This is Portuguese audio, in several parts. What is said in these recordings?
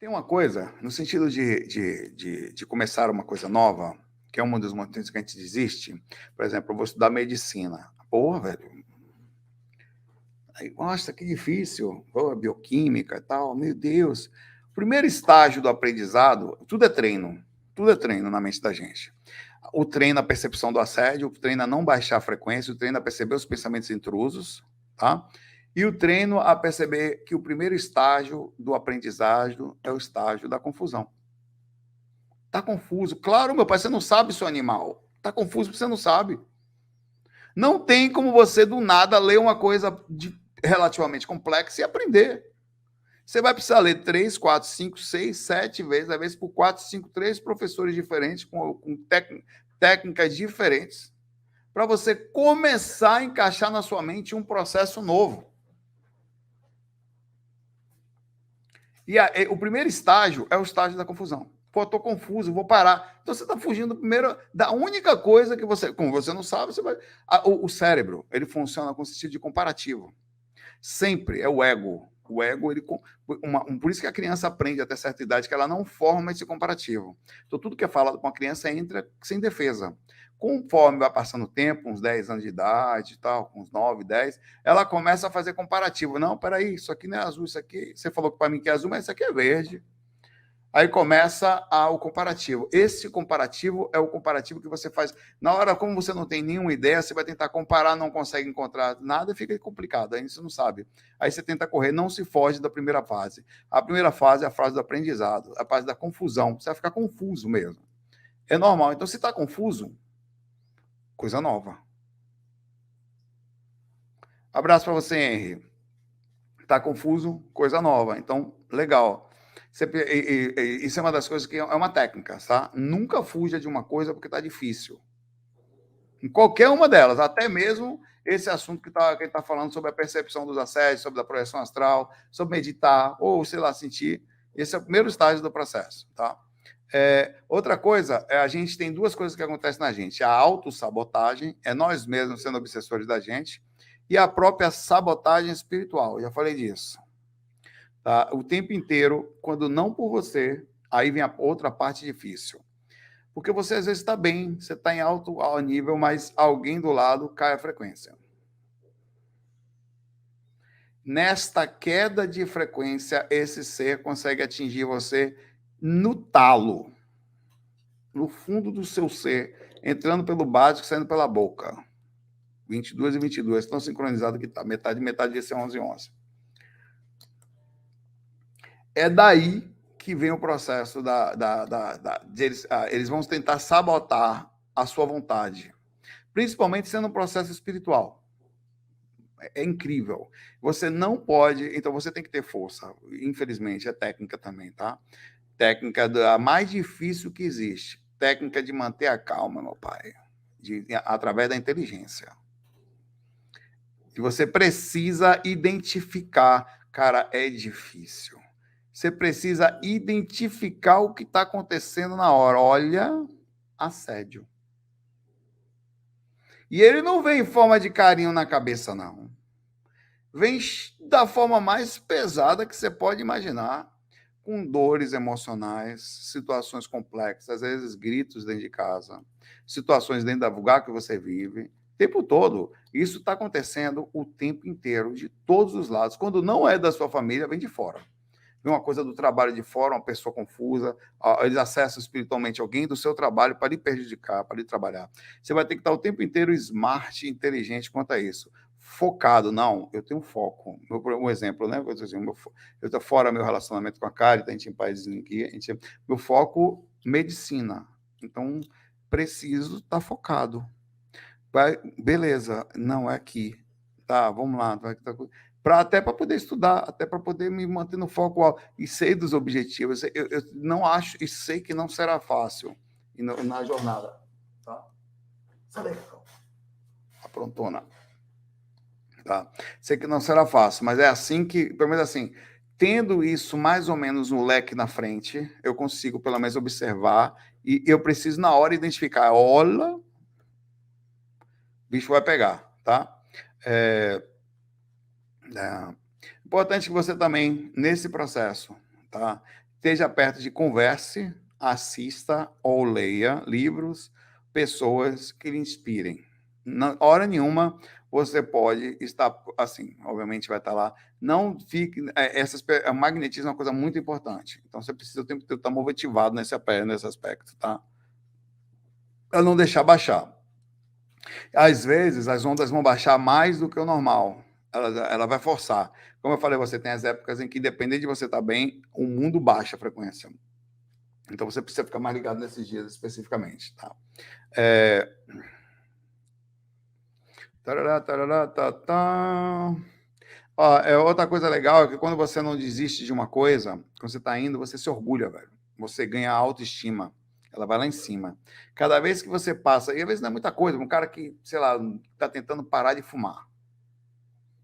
Tem uma coisa, no sentido de começar uma coisa nova, que é um dos motivos que a gente desiste. Por exemplo, eu vou estudar medicina. Porra, velho. Aí, nossa, que difícil. Pô, bioquímica e tal. Meu Deus. Primeiro estágio do aprendizado, tudo é treino. Tudo é treino na mente da gente. O treino a percepção do assédio, o treino a não baixar a frequência, o treino a perceber os pensamentos intrusos, tá? E o treino a perceber que o primeiro estágio do aprendizado é o estágio da confusão. Tá confuso. Claro, meu pai, você não sabe, seu animal. Tá confuso porque você não sabe. Não tem como você, do nada, ler uma coisa relativamente complexa e aprender. Você vai precisar ler 3, 4, 5, 6, 7 vezes, às vezes por 4, 5, 3 professores diferentes, com técnicas diferentes, para você começar a encaixar na sua mente um processo novo. O primeiro estágio é o estágio da confusão. Pô, estou confuso, vou parar. Então você está fugindo primeiro da única coisa que você, como você não sabe, você vai. O cérebro, ele funciona com sentido de comparativo. Sempre é o ego. O ego, ele, por isso que a criança aprende até certa idade que ela não forma esse comparativo. Então, tudo que é falado com a criança entra sem defesa. Conforme vai passando o tempo, uns 10 anos de idade e tal, uns 9, 10, ela começa a fazer comparativo. Não, peraí, isso aqui não é azul, isso aqui. Você falou para mim que é azul, mas isso aqui é verde. Aí começa o comparativo. Esse comparativo é o comparativo que você faz. Na hora, como você não tem nenhuma ideia, você vai tentar comparar, não consegue encontrar nada e fica complicado. Aí você não sabe. Aí você tenta correr, não se foge da primeira fase. A primeira fase é a fase do aprendizado, a fase da confusão. Você vai ficar confuso mesmo. É normal. Então, se está confuso, coisa nova. Abraço para você, Henry. Está confuso, coisa nova. Então, legal. Isso é uma das coisas que é uma técnica, tá? Nunca fuja de uma coisa porque está difícil. Em qualquer uma delas, até mesmo esse assunto que a gente está falando sobre a percepção dos assédios, sobre a projeção astral, sobre meditar, ou, sei lá, sentir. Esse é o primeiro estágio do processo, tá? Outra coisa, a gente tem duas coisas que acontecem na gente. A autossabotagem, é nós mesmos sendo obsessores da gente, e a própria sabotagem espiritual. Já falei disso. Tá? O tempo inteiro, quando não por você, aí vem a outra parte difícil. Porque você às vezes está bem, você está em alto nível, mas alguém do lado cai a frequência. Nesta queda de frequência, esse ser consegue atingir você no talo, no fundo do seu ser, entrando pelo básico, saindo pela boca. 22 e 22, estão sincronizados que está. Metade desse é 11 e 11. É daí que vem o processo eles vão tentar sabotar a sua vontade, principalmente sendo um processo espiritual. É incrível. Você não pode, então você tem que ter força. Infelizmente, é técnica também, tá? Técnica a mais difícil que existe. Técnica de manter a calma, meu pai. Através da inteligência. E você precisa identificar. Cara, é difícil. Você precisa identificar o que está acontecendo na hora. Olha, assédio. E ele não vem em forma de carinho na cabeça, não. Vem da forma mais pesada que você pode imaginar, com dores emocionais, situações complexas, às vezes gritos dentro de casa, situações dentro da lugar que você vive, o tempo todo. Isso está acontecendo o tempo inteiro, de todos os lados. Quando não é da sua família, vem de fora. Vem uma coisa do trabalho de fora, uma pessoa confusa, eles acessam espiritualmente alguém do seu trabalho para lhe prejudicar, para lhe trabalhar. Você vai ter que estar o tempo inteiro smart, inteligente quanto a isso. Focado, não, eu tenho foco. Um exemplo, né? Eu estou fora meu relacionamento com a Cari, a gente em países aqui, meu foco, medicina. Então, preciso estar focado. Beleza, não é aqui. Tá, vamos lá. Até para poder estudar, até para poder me manter no foco alto e sei dos objetivos. Eu não acho e sei que não será fácil na jornada. Tá? Sai daí, aprontona. Tá? Sei que não será fácil, mas é assim que, pelo menos assim, tendo isso mais ou menos no leque na frente, eu consigo pelo menos observar e eu preciso na hora identificar. Olha, o bicho vai pegar, tá? Importante que você também, nesse processo, tá? esteja perto de converse, assista ou leia livros, pessoas que lhe inspirem. Na hora nenhuma você pode estar assim, obviamente vai estar lá. Não fique. O magnetismo é uma coisa muito importante. Então você precisa o tempo todo estar motivado nesse aspecto, tá? Para não deixar baixar. Às vezes as ondas vão baixar mais do que o normal. Ela vai forçar. Como eu falei, você tem as épocas em que, dependendo de você estar bem, o mundo baixa a frequência. Então você precisa ficar mais ligado nesses dias especificamente, tá? Tarará, tarará, tá, tá. Ó, outra coisa legal é que quando você não desiste de uma coisa, quando você está indo, você se orgulha, velho. Você ganha autoestima. Ela vai lá em cima. Cada vez que você passa, e às vezes não é muita coisa, um cara que, sei lá, está tentando parar de fumar.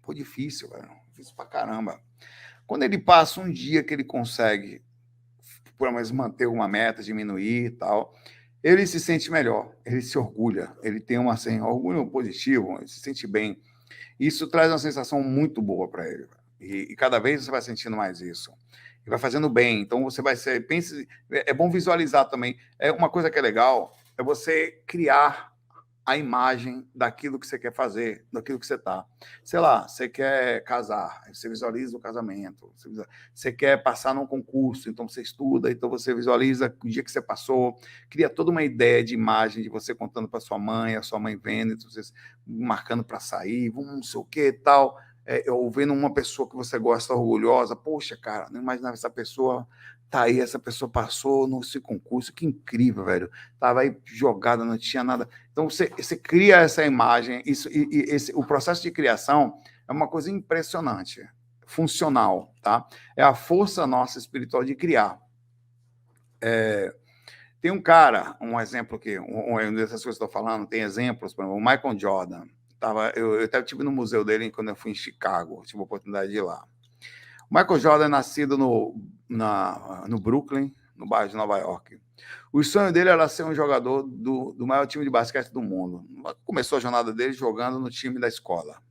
Pô, difícil, velho. Difícil pra caramba. Quando ele passa um dia que ele consegue, por mais manter uma meta, diminuir e tal, ele se sente melhor, ele se orgulha, ele tem assim, orgulho positivo, ele se sente bem. Isso traz uma sensação muito boa para ele. E cada vez você vai sentindo mais isso. E vai fazendo bem. Então você vai ser. Pense, é bom visualizar também. É uma coisa que é legal é você criar a imagem daquilo que você quer fazer, daquilo que você está. Sei lá, você quer casar, você visualiza o casamento. Você quer passar num concurso, então você estuda, então você visualiza o dia que você passou, cria toda uma ideia de imagem de você contando para sua mãe, a sua mãe vendo, então vocês marcando para sair, não sei o que e tal. Ou vendo uma pessoa que você gosta orgulhosa, poxa, cara, não imaginava essa pessoa tá aí, essa pessoa passou nesse concurso, que incrível, velho. Tava aí jogada, não tinha nada. Então, você cria essa imagem, o processo de criação é uma coisa impressionante, funcional, tá? É a força nossa espiritual de criar. Tem um cara, um exemplo aqui, uma dessas coisas que eu estou falando, tem exemplos, por exemplo, o Michael Jordan. Eu até estive no museu dele quando eu fui em Chicago, tive a oportunidade de ir lá. O Michael Jordan é nascido no Brooklyn, no bairro de Nova York. O sonho dele era ser um jogador do maior time de basquete do mundo. Começou a jornada dele jogando no time da escola.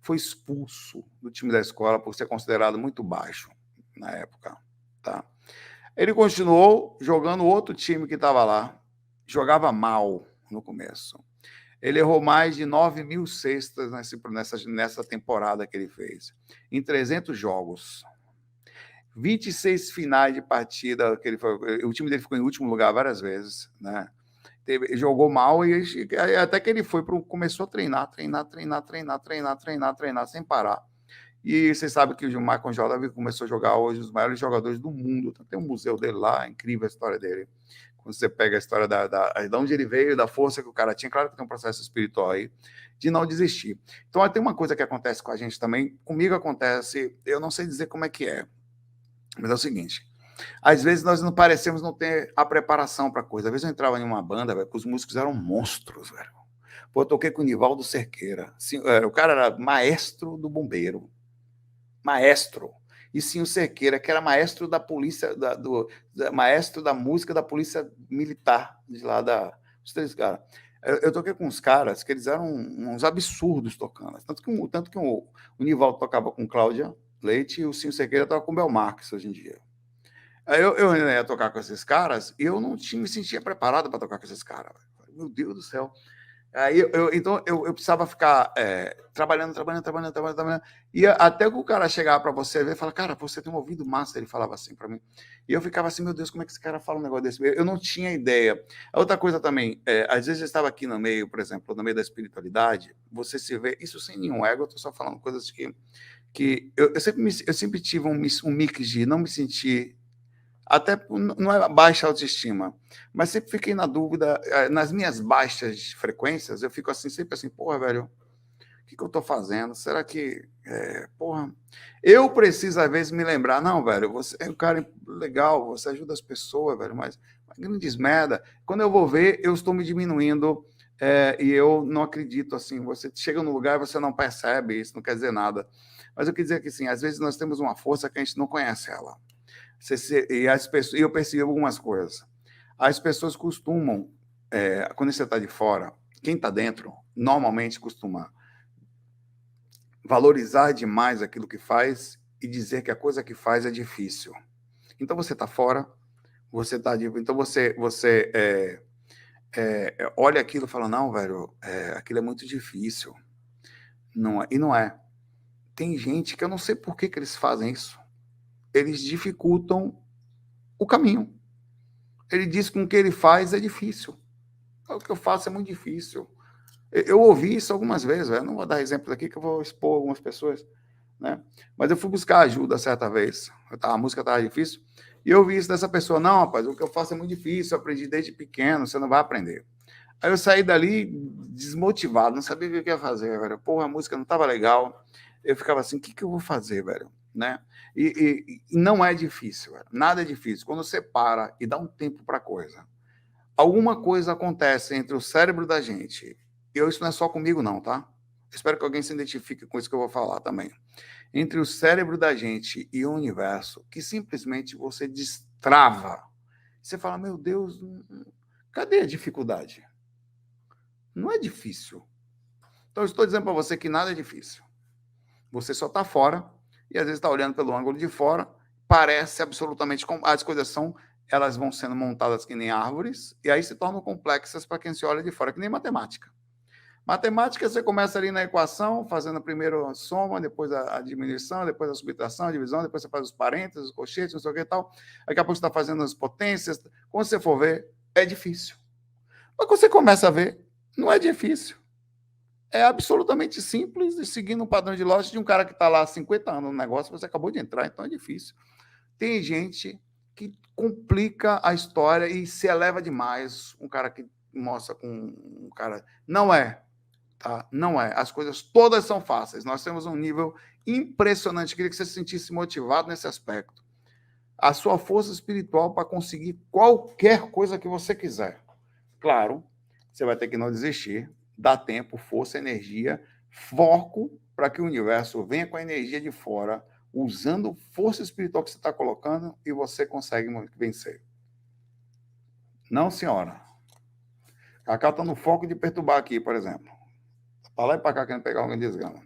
Foi expulso do time da escola por ser considerado muito baixo na época. Tá? Ele continuou jogando outro time que estava lá. Jogava mal no começo. Ele errou mais de 9.000 cestas nessa temporada que ele fez, em 300 jogos. 26 finais de partida que ele foi. O time dele ficou em último lugar várias vezes, né? Jogou mal e até que ele começou a treinar sem parar. E você sabe que o Michael Jordan começou a jogar hoje os maiores jogadores do mundo. Tem um museu dele lá, incrível a história dele. Quando você pega a história de onde ele veio, da força que o cara tinha, claro que tem um processo espiritual aí, de não desistir. Então, tem uma coisa que acontece com a gente também, comigo acontece, eu não sei dizer como é que é, mas é o seguinte, às vezes nós não parecemos não ter a preparação para a coisa. Às vezes eu entrava em uma banda, velho, que os músicos eram monstros, velho. Pô, eu toquei com o Nivaldo Cerqueira. O cara era maestro do bombeiro. Maestro. E sim o Cerqueira, que era maestro da polícia, maestro da música da polícia militar, de lá os três caras. Eu toquei com uns caras que eles eram uns absurdos tocando. Tanto que o Nivaldo tocava com Cláudia Leite e o Sim Cerqueira tocava com Bel Marques hoje em dia. Aí eu ia tocar com esses caras e eu não me sentia preparado para tocar com esses caras. Meu Deus do céu. Aí então eu precisava ficar trabalhando. E até que o cara chegava para você ver e falar, cara, você tem um ouvido massa, ele falava assim para mim. E eu ficava assim, meu Deus, como é que esse cara fala um negócio desse? Eu não tinha ideia. Outra coisa também, às vezes eu estava aqui no meio, por exemplo, no meio da espiritualidade, você se vê, isso sem nenhum ego, eu estou só falando coisas que eu sempre tive um mix de não me sentir. Até não é baixa autoestima, mas sempre fiquei na dúvida, nas minhas baixas frequências, eu fico assim, sempre assim, porra, velho, o que eu estou fazendo? Será que, porra, eu preciso às vezes me lembrar, não, velho, você é um cara legal, você ajuda as pessoas, velho, mas grandes merda. Quando eu vou ver, eu estou me diminuindo e eu não acredito, assim, você chega no lugar e você não percebe, isso não quer dizer nada. Mas eu quero dizer que, assim, às vezes nós temos uma força que a gente não conhece ela. E eu percebo algumas coisas. As pessoas costumam, quando você está de fora, quem está dentro, normalmente costuma valorizar demais aquilo que faz e dizer que a coisa que faz é difícil. Então você está fora, você está de. Então você olha aquilo e fala: não, velho, aquilo é muito difícil. Não é, e não é. Tem gente que eu não sei por que eles fazem isso. Eles dificultam o caminho. Ele diz que o que ele faz é difícil. O que eu faço é muito difícil. Eu ouvi isso algumas vezes, velho. Não vou dar exemplos aqui que eu vou expor algumas pessoas, né? Mas eu fui buscar ajuda certa vez. A música estava difícil. E eu ouvi isso dessa pessoa: não, rapaz, o que eu faço é muito difícil, eu aprendi desde pequeno, você não vai aprender. Aí eu saí dali desmotivado, não sabia o que eu ia fazer, velho. Porra, a música não estava legal. Eu ficava assim: o que eu vou fazer, velho? Né? E não é difícil, velho. Nada é difícil. Quando você para e dá um tempo para a coisa, alguma coisa acontece entre o cérebro da gente. Isso não é só comigo, não, tá? Espero que alguém se identifique com isso que eu vou falar também. Entre o cérebro da gente e o universo, que simplesmente você destrava. Você fala: meu Deus, cadê a dificuldade? Não é difícil. Então, eu estou dizendo para você que nada é difícil. Você só está fora e às vezes está olhando pelo ângulo de fora, parece absolutamente como as coisas são, elas vão sendo montadas que nem árvores e aí se tornam complexas para quem se olha de fora, que nem matemática. Matemática, você começa ali na equação, fazendo primeiro a soma, depois a diminuição, depois a subtração, a divisão, depois você faz os parênteses, os colchetes, não sei o que e tal. Daqui a pouco você está fazendo as potências. Quando você for ver, é difícil. Mas quando você começa a ver, não é difícil. É absolutamente simples e seguindo um padrão de lógica de um cara que está lá há 50 anos no negócio, você acabou de entrar, então é difícil. Tem gente que complica a história e se eleva demais. Um cara que mostra com um cara. Não é. Tá? Não é. As coisas todas são fáceis. Nós temos um nível impressionante. Queria que você se sentisse motivado nesse aspecto. A sua força espiritual para conseguir qualquer coisa que você quiser. Claro, você vai ter que não desistir, dar tempo, força, energia, foco para que o universo venha com a energia de fora, usando força espiritual que você está colocando e você consegue vencer. Não, senhora. Cacau está no foco de perturbar aqui, por exemplo. Para lá e para cá querendo pegar alguém desgama.